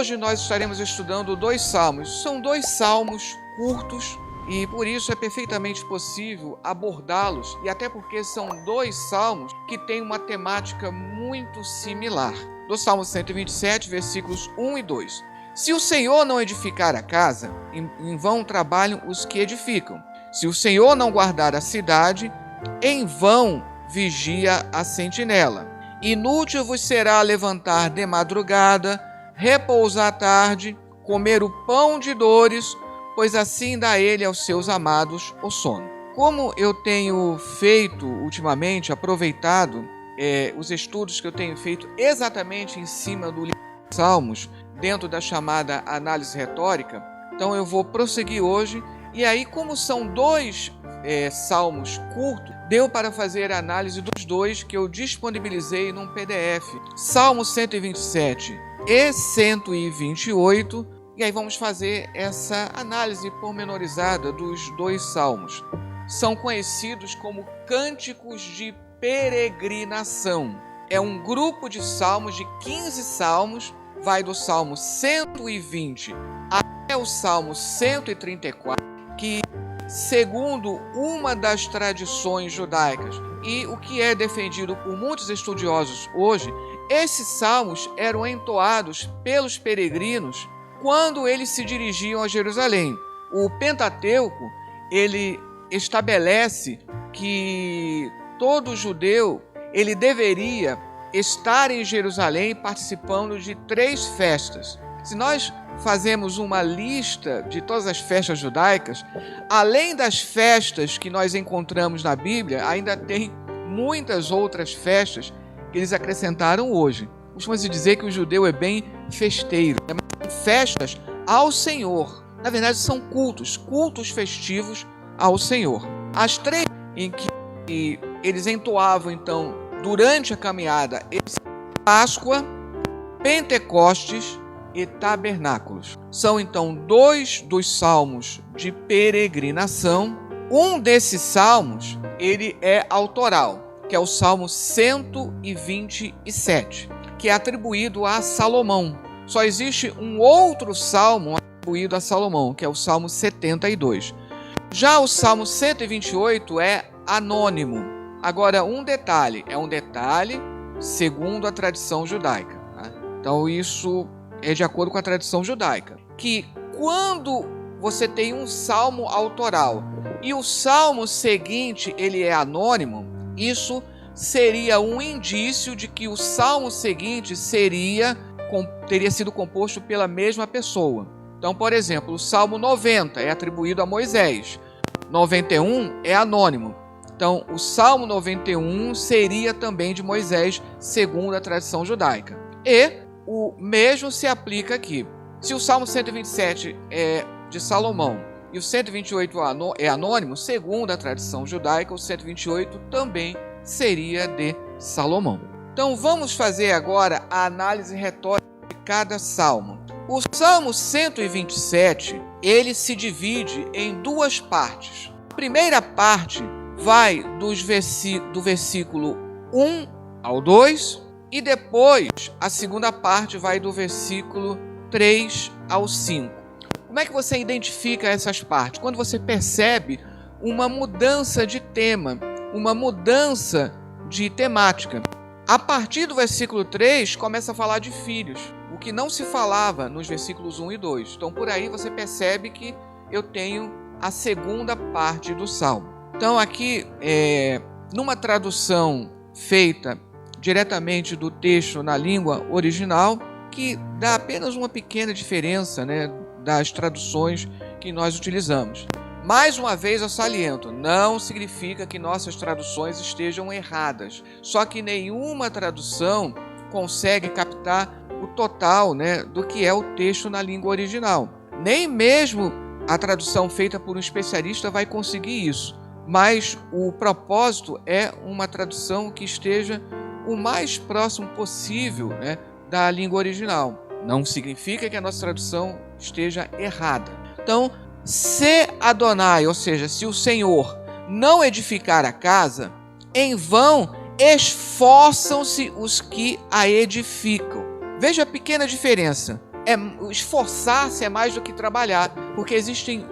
hoje nós estaremos estudando 2 salmos. São 2 salmos curtos e por isso é perfeitamente possível abordá-los, e até porque são 2 salmos que têm uma temática muito similar. Do Salmo 127, versículos 1 e 2. Se o Senhor não edificar a casa, em vão trabalham os que edificam. Se o Senhor não guardar a cidade, em vão vigia a sentinela. Inútil vos será levantar de madrugada, repousar à tarde, comer o pão de dores, pois assim dá ele aos seus amados o sono. Como eu tenho feito ultimamente, aproveitado os estudos que eu tenho feito exatamente em cima do livro de Salmos, dentro da chamada análise retórica, então eu vou prosseguir hoje. E aí, como são 2 salmos curtos, deu para fazer a análise dos 2 que eu disponibilizei num PDF. Salmo 127 e 128. E aí vamos fazer essa análise pormenorizada dos 2 salmos. São conhecidos como cânticos de peregrinação. É um grupo de salmos, de 15 salmos, vai do Salmo 120 até o Salmo 134, que, segundo uma das tradições judaicas e o que é defendido por muitos estudiosos hoje, esses salmos eram entoados pelos peregrinos quando eles se dirigiam a Jerusalém. O Pentateuco, ele estabelece que todo judeu ele deveria estar em Jerusalém participando de 3 festas. Se nós fazemos uma lista de todas as festas judaicas, além das festas que nós encontramos na Bíblia, ainda tem muitas outras festas que eles acrescentaram hoje. Costuma-se dizer que o judeu é bem festeiro, festas ao Senhor. Na verdade, são cultos festivos ao Senhor. As 3 em que eles entoavam, então, durante a caminhada, Páscoa, Pentecostes e Tabernáculos. São, então, 2 dos salmos de peregrinação. Um desses salmos, ele é autoral, que é o Salmo 127, que é atribuído a Salomão. Só existe um outro salmo atribuído a Salomão, que é o Salmo 72. Já o Salmo 128 é anônimo. Agora, um detalhe segundo a tradição judaica. Tá? Então, isso é de acordo com a tradição judaica. Que quando você tem um salmo autoral e o salmo seguinte ele é anônimo, isso seria um indício de que o salmo seguinte teria sido composto pela mesma pessoa. Então, por exemplo, o Salmo 90 é atribuído a Moisés. 91 é anônimo. Então, o Salmo 91 seria também de Moisés, segundo a tradição judaica. E o mesmo se aplica aqui. Se o Salmo 127 é de Salomão e o 128 é anônimo, segundo a tradição judaica, o 128 também seria de Salomão. Então, vamos fazer agora a análise retórica de cada salmo. O Salmo 127, ele se divide em 2 partes. A primeira parte vai do versículo 1 ao 2 e depois a segunda parte vai do versículo 3 ao 5. Como é que você identifica essas partes? Quando você percebe uma mudança de tema, uma mudança de temática. A partir do versículo 3 começa a falar de filhos, o que não se falava nos versículos 1 e 2. Então por aí você percebe que eu tenho a segunda parte do Salmo. Então aqui, numa tradução feita diretamente do texto na língua original, que dá apenas uma pequena diferença, né, das traduções que nós utilizamos. Mais uma vez eu saliento, não significa que nossas traduções estejam erradas, só que nenhuma tradução consegue captar o total, né, do que é o texto na língua original. Nem mesmo a tradução feita por um especialista vai conseguir isso, mas o propósito é uma tradução que esteja o mais próximo possível, né, da língua original. Não significa que a nossa tradução esteja errada. Então, se Adonai, ou seja, se o Senhor não edificar a casa, em vão esforçam-se os que a edificam. Veja a pequena diferença. esforçar-se é mais do que trabalhar, porque existem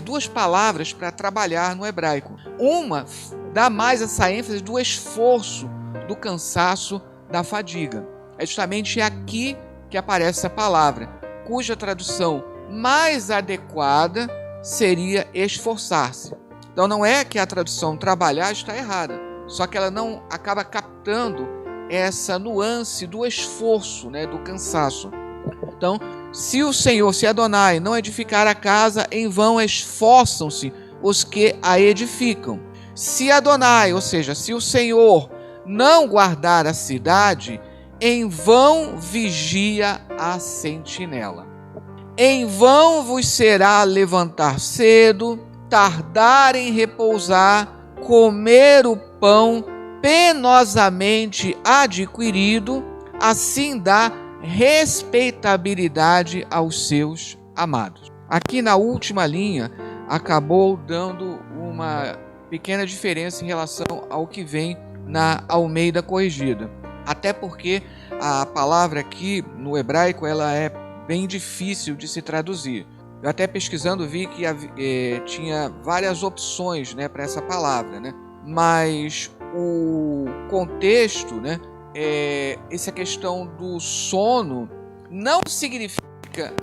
duas palavras para trabalhar no hebraico. Uma dá mais essa ênfase do esforço, do cansaço, da fadiga. É justamente aqui que aparece essa palavra, cuja tradução mais adequada seria esforçar-se. Então não é que a tradução trabalhar está errada, só que ela não acaba captando essa nuance do esforço, do cansaço. Então, se Adonai não edificar a casa, em vão esforçam-se os que a edificam. Se Adonai, ou seja, se o Senhor não guardar a cidade, em vão vigia a sentinela. Em vão vos será levantar cedo, tardar em repousar, comer o pão penosamente adquirido, assim dá respeitabilidade aos seus amados. Aqui na última linha, acabou dando uma pequena diferença em relação ao que vem na Almeida Corrigida. Até porque a palavra aqui no hebraico ela é bem difícil de se traduzir. Eu até pesquisando vi que tinha várias opções para essa palavra, mas o contexto, essa questão do sono não significa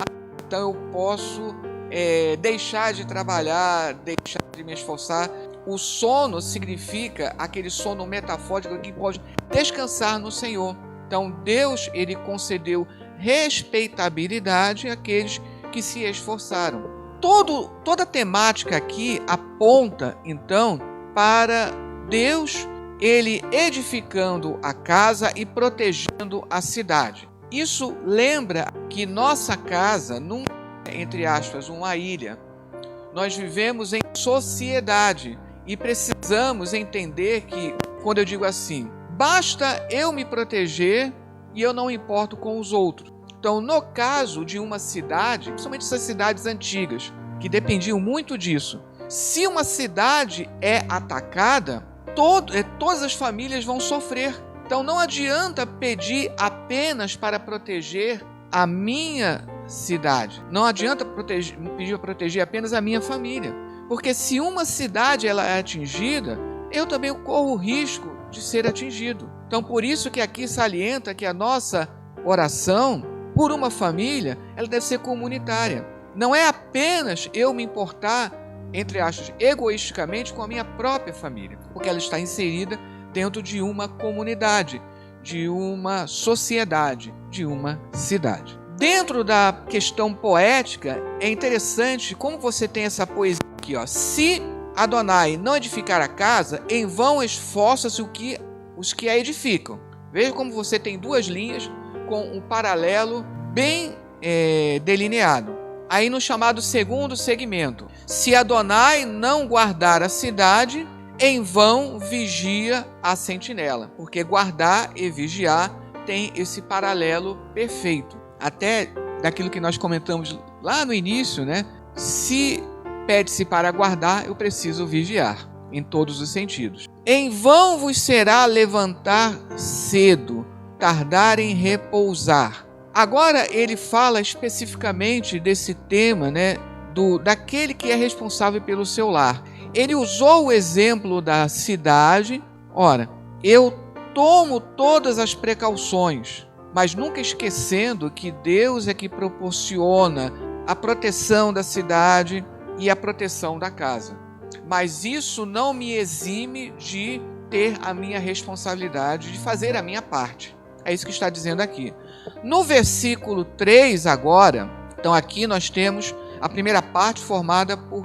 então eu posso deixar de trabalhar, deixar de me esforçar. O sono significa aquele sono metafórico que pode descansar no Senhor. Então Deus ele concedeu respeitabilidade àqueles que se esforçaram. Toda a temática aqui aponta então para Deus ele edificando a casa e protegendo a cidade. Isso lembra que nossa casa não é, entre aspas, uma ilha. Nós vivemos em sociedade e precisamos entender que, quando eu digo assim, basta eu me proteger e eu não importo com os outros. Então, no caso de uma cidade, principalmente essas cidades antigas, que dependiam muito disso, se uma cidade é atacada, todas as famílias vão sofrer. Então não adianta pedir apenas para proteger a minha cidade. Não adianta pedir para proteger apenas a minha família. Porque se uma cidade ela é atingida, eu também corro o risco de ser atingido. Então por isso que aqui salienta que a nossa oração por uma família, ela deve ser comunitária. Não é apenas eu me importar, entre aspas, egoisticamente com a minha própria família, porque ela está inserida dentro de uma comunidade, de uma sociedade, de uma cidade. Dentro da questão poética, é interessante como você tem essa poesia aqui, ó. Se Adonai não edificar a casa, em vão esforça-se os que a edificam. Veja como você tem duas linhas com um paralelo bem delineado. Aí no chamado segundo segmento, se Adonai não guardar a cidade, em vão vigia a sentinela, porque guardar e vigiar tem esse paralelo perfeito. Até daquilo que nós comentamos lá no início, se pede-se para guardar, eu preciso vigiar, em todos os sentidos. Em vão vos será levantar cedo, tardar em repousar. Agora ele fala especificamente desse tema, daquele que é responsável pelo seu lar. Ele usou o exemplo da cidade. Ora, eu tomo todas as precauções, mas nunca esquecendo que Deus é que proporciona a proteção da cidade e a proteção da casa. Mas isso não me exime de ter a minha responsabilidade, de fazer a minha parte. É isso que está dizendo aqui. No versículo 3 agora, então aqui nós temos a primeira parte formada por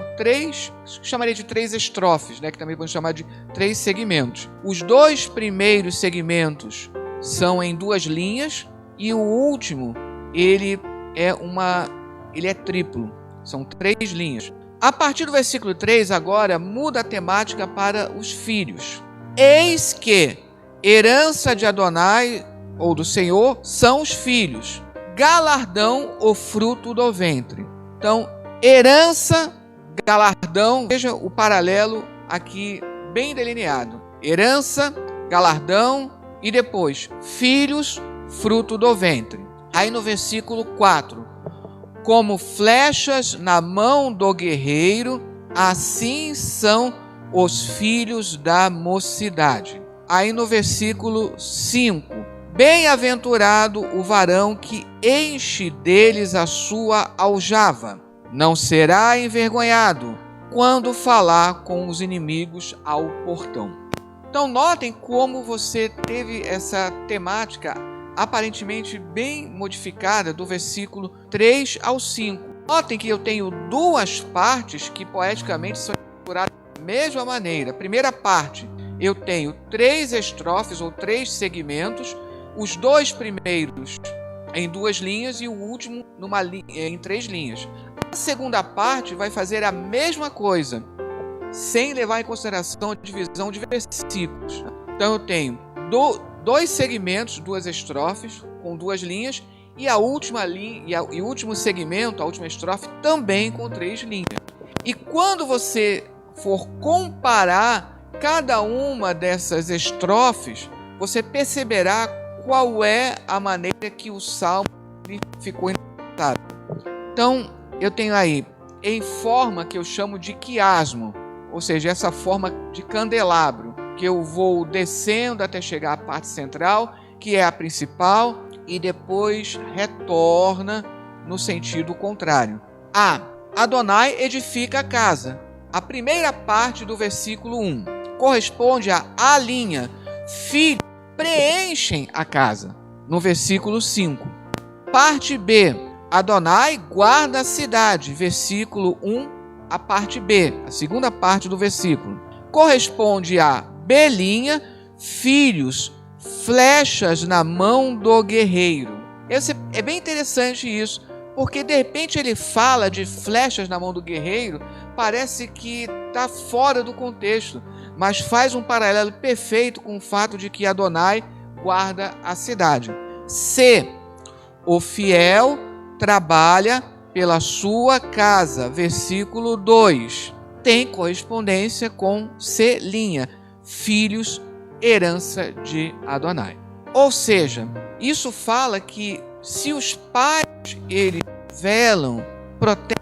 chamaria de três estrofes, que também podemos chamar de 3 segmentos. Os 2 primeiros segmentos são em 2 linhas e o último, ele é triplo, são 3 linhas. A partir do versículo 3 agora muda a temática para os filhos. Eis que herança de Adonai ou do Senhor são os filhos, galardão o fruto do ventre. Então, herança, galardão, veja o paralelo aqui bem delineado. Herança, galardão e depois filhos, fruto do ventre. Aí no versículo 4, como flechas na mão do guerreiro, assim são os filhos da mocidade. Aí no versículo 5, bem-aventurado o varão que enche deles a sua aljava, não será envergonhado quando falar com os inimigos ao portão. Então notem como você teve essa temática aparentemente bem modificada do versículo 3 ao 5. Notem que eu tenho duas partes que poeticamente são estruturadas da mesma maneira. Primeira parte, eu tenho 3 estrofes ou 3 segmentos, os 2 primeiros em 2 linhas e o último em 3 linhas. A segunda parte vai fazer a mesma coisa, sem levar em consideração a divisão de versículos. Então eu tenho 2 segmentos, 2 estrofes com 2 linhas e a última linha e o último segmento, a última estrofe também com 3 linhas. E quando você for comparar cada uma dessas estrofes, você perceberá qual é a maneira que o salmo ficou interpretado. Então, eu tenho aí em forma que eu chamo de quiasmo, ou seja, essa forma de candelabro, que eu vou descendo até chegar à parte central, que é a principal, e depois retorna no sentido contrário. Adonai edifica a casa. A primeira parte do versículo 1 corresponde a linha filhos preenchem a casa, no versículo 5. Parte B, Adonai guarda a cidade, versículo 1, a parte B, a segunda parte do versículo. Corresponde a B', filhos, flechas na mão do guerreiro. É bem interessante isso, porque de repente ele fala de flechas na mão do guerreiro, parece que está fora do contexto, mas faz um paralelo perfeito com o fato de que Adonai guarda a cidade. C, o fiel trabalha pela sua casa, versículo 2. Tem correspondência com C', filhos, herança de Adonai. Ou seja, isso fala que se os pais eles velam, protegem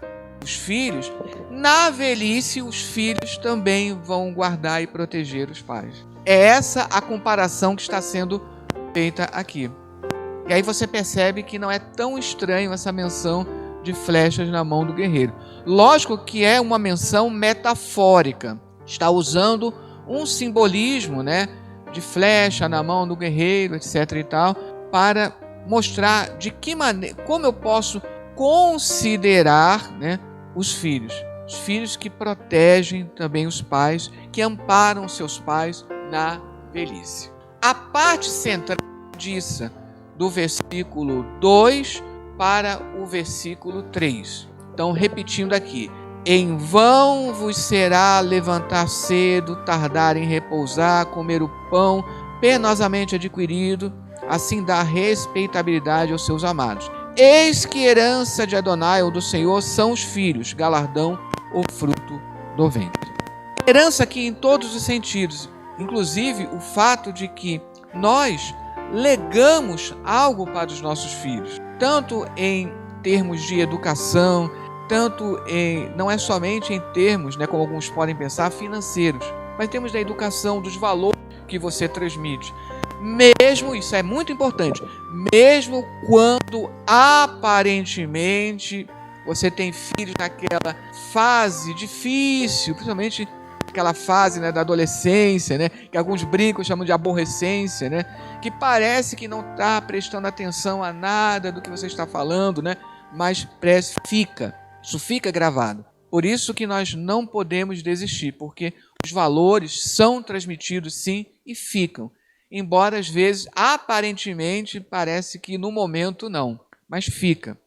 os filhos, na velhice os filhos também vão guardar e proteger os pais. É essa a comparação que está sendo feita aqui. E aí você percebe que não é tão estranho essa menção de flechas na mão do guerreiro. Lógico que é uma menção metafórica. Está usando um simbolismo, de flecha na mão do guerreiro, etc. e tal, para mostrar de que maneira, como eu posso considerar, os filhos que protegem também os pais, que amparam seus pais na velhice. A parte central disso, do versículo 2 para o versículo 3. Então, repetindo aqui: em vão vos será levantar cedo, tardar em repousar, comer o pão penosamente adquirido, assim dar respeitabilidade aos seus amados. Eis que herança de Adonai ou do Senhor são os filhos, galardão ou fruto do ventre. Herança aqui em todos os sentidos, inclusive o fato de que nós legamos algo para os nossos filhos, tanto em termos de educação, tanto não é somente em termos, como alguns podem pensar, financeiros, mas temos da educação, dos valores que você transmite. Mesmo, isso é muito importante, mesmo quando aparentemente você tem filhos naquela fase difícil, principalmente aquela fase da adolescência, que alguns brincos chamam de aborrecência, que parece que não está prestando atenção a nada do que você está falando, mas isso fica gravado. Por isso que nós não podemos desistir, porque os valores são transmitidos sim e ficam. Embora às vezes, aparentemente, parece que no momento não, mas fica.